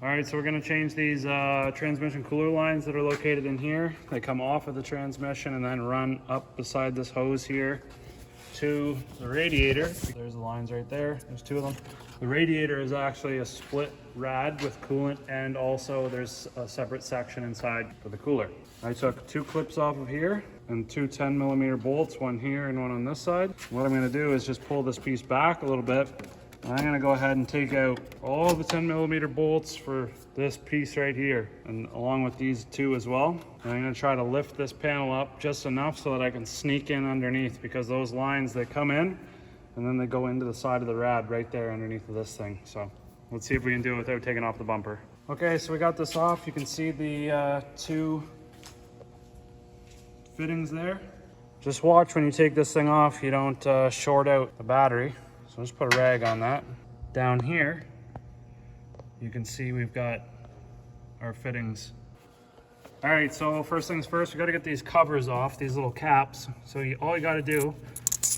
All right, so we're gonna change these transmission cooler lines that are located in here. They come off of the transmission and then run up beside this hose here to the radiator. There's the lines right there, there's two of them. The radiator is actually a split rad with coolant, and also there's a separate section inside for the cooler. I took two clips off of here and two 10mm bolts, one here and one on this side. What I'm gonna do is just pull this piece back a little bit. And I'm gonna go ahead and take out all the 10mm bolts for this piece right here, and along with these two as well. And I'm gonna try to lift this panel up just enough so that I can sneak in underneath, because those lines, they come in and then they go into the side of the rad right there underneath of this thing. So let's see if we can do it without taking off the bumper. Okay, so we got this off. You can see the two fittings there. Just watch when you take this thing off, you don't short out the battery. So just put a rag on that. Down here, you can see we've got our fittings. All right, so first things first, we gotta get these covers off, these little caps. So all you gotta do,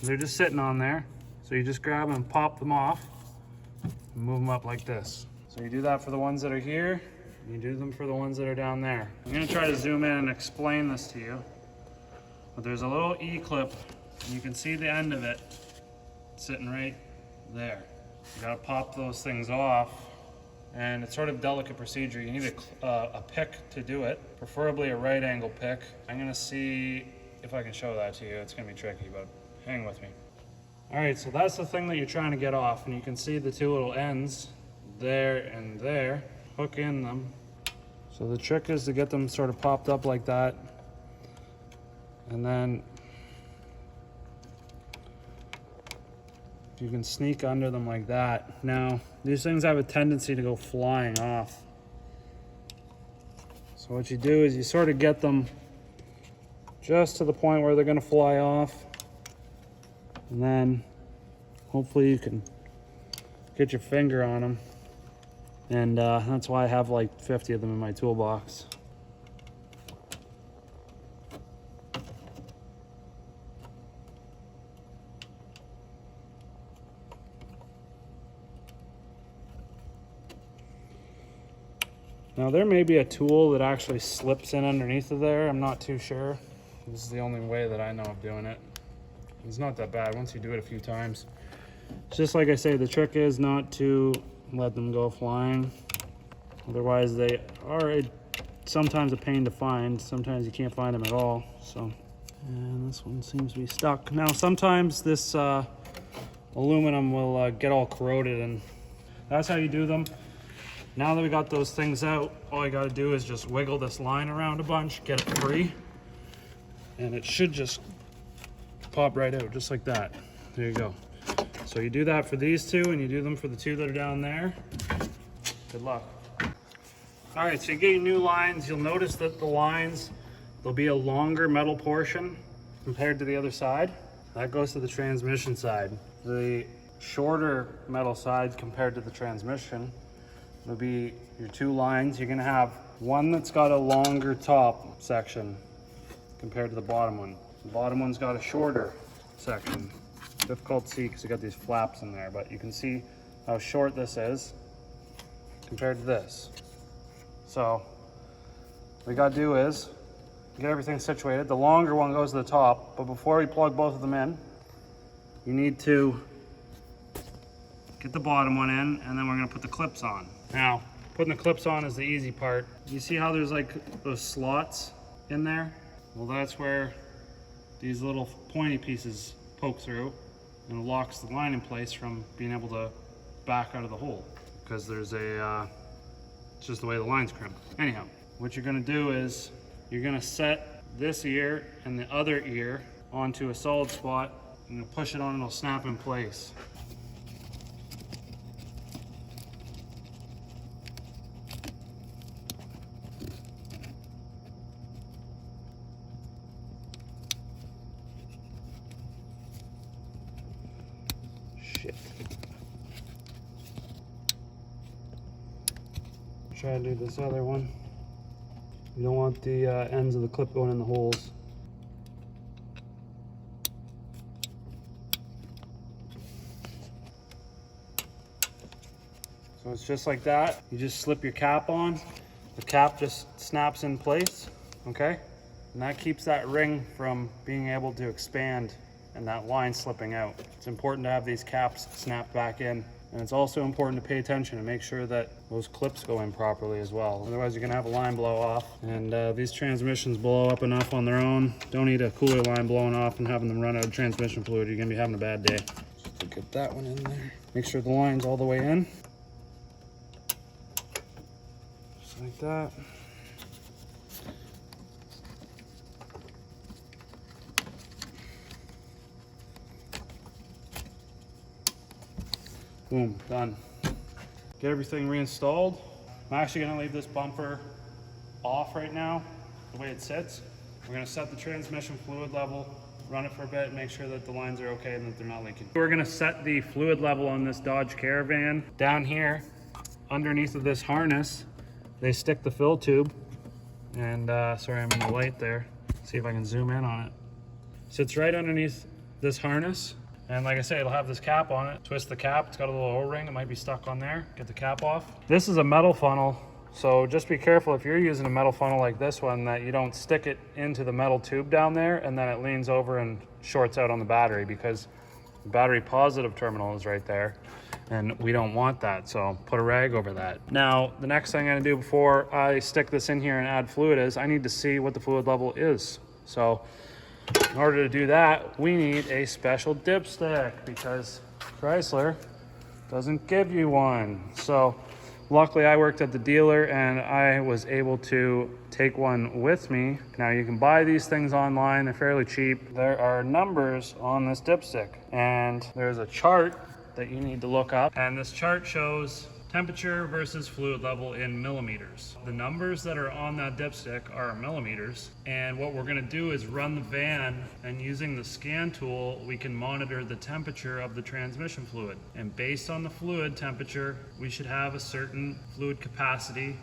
they're just sitting on there. So you just grab them and pop them off and move them up like this. So you do that for the ones that are here, and you do them for the ones that are down there. I'm gonna try to zoom in and explain this to you. But there's a little E-clip, and you can see the end of it sitting right there. You gotta pop those things off, and it's sort of delicate procedure. You need a pick to do it, preferably a right angle pick. I'm gonna see if I can show that to you. It's gonna be tricky, but hang with me. All right, so that's the thing that you're trying to get off, and you can see the two little ends there and there. Hook in them. So the trick is to get them sort of popped up like that, and then you can sneak under them like that. Now, these things have a tendency to go flying off. So what you do is you sort of get them just to the point where they're gonna fly off. And then hopefully you can get your finger on them. And that's why I have like 50 of them in my toolbox. Now there may be a tool that actually slips in underneath of there. I'm not too sure. This is the only way that I know of doing it. It's not that bad once you do it a few times. It's just like I say, the trick is not to let them go flying. Otherwise they are sometimes a pain to find. Sometimes you can't find them at all. So, and this one seems to be stuck. Now sometimes this aluminum will get all corroded, and that's how you do them. Now that we got those things out, all you gotta do is just wiggle this line around a bunch, get it free, and it should just pop right out, just like that. There you go. So you do that for these two, and you do them for the two that are down there. Good luck. All right, so you get your new lines. You'll notice that the lines, there'll be a longer metal portion compared to the other side. That goes to the transmission side. The shorter metal side compared to the transmission will be your two lines. You're gonna have one that's got a longer top section compared to the bottom one. The bottom one's got a shorter section. Difficult to see because you got these flaps in there, but you can see how short this is compared to this. So what we gotta do is get everything situated. The longer one goes to the top, but before we plug both of them in, you need to get the bottom one in, and then we're gonna put the clips on. Now, putting the clips on is the easy part. You see how there's like those slots in there? Well, that's where these little pointy pieces poke through, and it locks the line in place from being able to back out of the hole, because there's it's just the way the lines crimp. Anyhow, what you're gonna do is you're gonna set this ear and the other ear onto a solid spot, and you'll push it on and it'll snap in place. Try to do this other one. You don't want the ends of the clip going in the holes. So So it's just like that. You just slip your cap on. The cap just snaps in place, okay? And that keeps that ring from being able to expand and that line slipping out. It's important to have these caps snapped back in. And it's also important to pay attention and make sure that those clips go in properly as well. Otherwise you're gonna have a line blow off. And these transmissions blow up enough on their own. Don't need a cooler line blowing off and having them run out of transmission fluid. You're gonna be having a bad day. Just to get that one in there. Make sure the line's all the way in. Just like that. Boom, done. Get everything reinstalled. I'm actually gonna leave this bumper off right now, the way it sits. We're gonna set the transmission fluid level, run it for a bit, make sure that the lines are okay and that they're not leaking. We're gonna set the fluid level on this Dodge Caravan. Down here, underneath of this harness, they stick the fill tube. And sorry, I'm in the light there. See if I can zoom in on it. Sits right underneath this harness. And like I say, it'll have this cap on it. Twist the cap, it's got a little O-ring that might be stuck on there. Get the cap off. This is a metal funnel, so just be careful if you're using a metal funnel like this one that you don't stick it into the metal tube down there and then it leans over and shorts out on the battery, because the battery positive terminal is right there and we don't want that, so put a rag over that. Now, the next thing I'm gonna do before I stick this in here and add fluid is I need to see what the fluid level is. So in order to do that, we need a special dipstick because Chrysler doesn't give you one. So luckily I worked at the dealer and I was able to take one with me. Now you can buy these things online, they're fairly cheap. There are numbers on this dipstick and there's a chart that you need to look up. And this chart shows temperature versus fluid level in millimeters. The numbers that are on that dipstick are millimeters, and what we're gonna do is run the van, and using the scan tool, we can monitor the temperature of the transmission fluid. And based on the fluid temperature, we should have a certain fluid capacity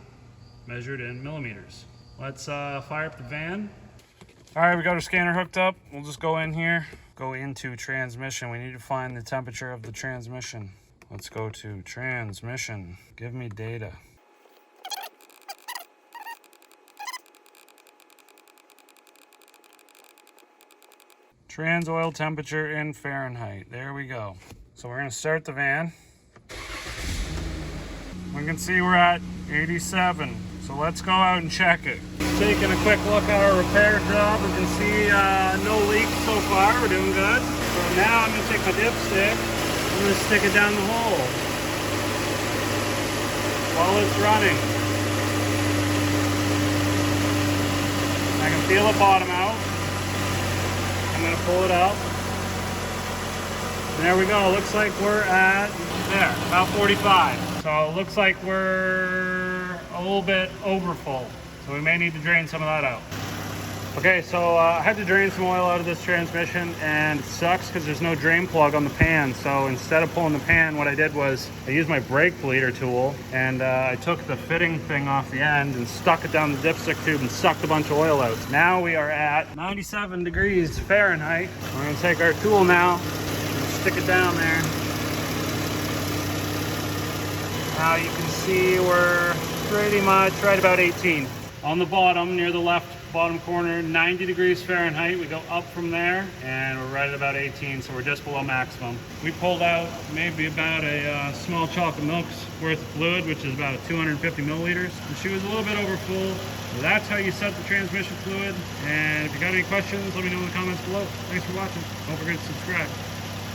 measured in millimeters. Let's fire up the van. All right, we got our scanner hooked up. We'll just go in here, go into transmission. We need to find the temperature of the transmission. Let's go to transmission. Give me data. Trans oil temperature in Fahrenheit. There we go. So we're gonna start the van. We can see we're at 87. So let's go out and check it. Taking a quick look at our repair job. We can see no leaks so far. We're doing good. So now I'm gonna take my dipstick. I'm going to stick it down the hole while it's running. I can feel it bottom out. I'm going to pull it out. And there we go. Looks like we're at there, about 45. So it looks like we're a little bit over full. So we may need to drain some of that out. Okay, so I had to drain some oil out of this transmission, and it sucks because there's no drain plug on the pan. So instead of pulling the pan, what I did was I used my brake bleeder tool, and I took the fitting thing off the end and stuck it down the dipstick tube and sucked a bunch of oil out. Now we are at 97 degrees Fahrenheit. We're gonna take our tool now and stick it down there. Now you can see we're pretty much right about 18. On the bottom, near the left bottom corner, 90 degrees Fahrenheit. We go up from there and we're right at about 18, so we're just below maximum. We pulled out maybe about a small chocolate milk's worth of fluid, which is about 250 milliliters. And she was a little bit over full. So that's how you set the transmission fluid. And if you got any questions, let me know in the comments below. Thanks for watching. Don't forget to subscribe.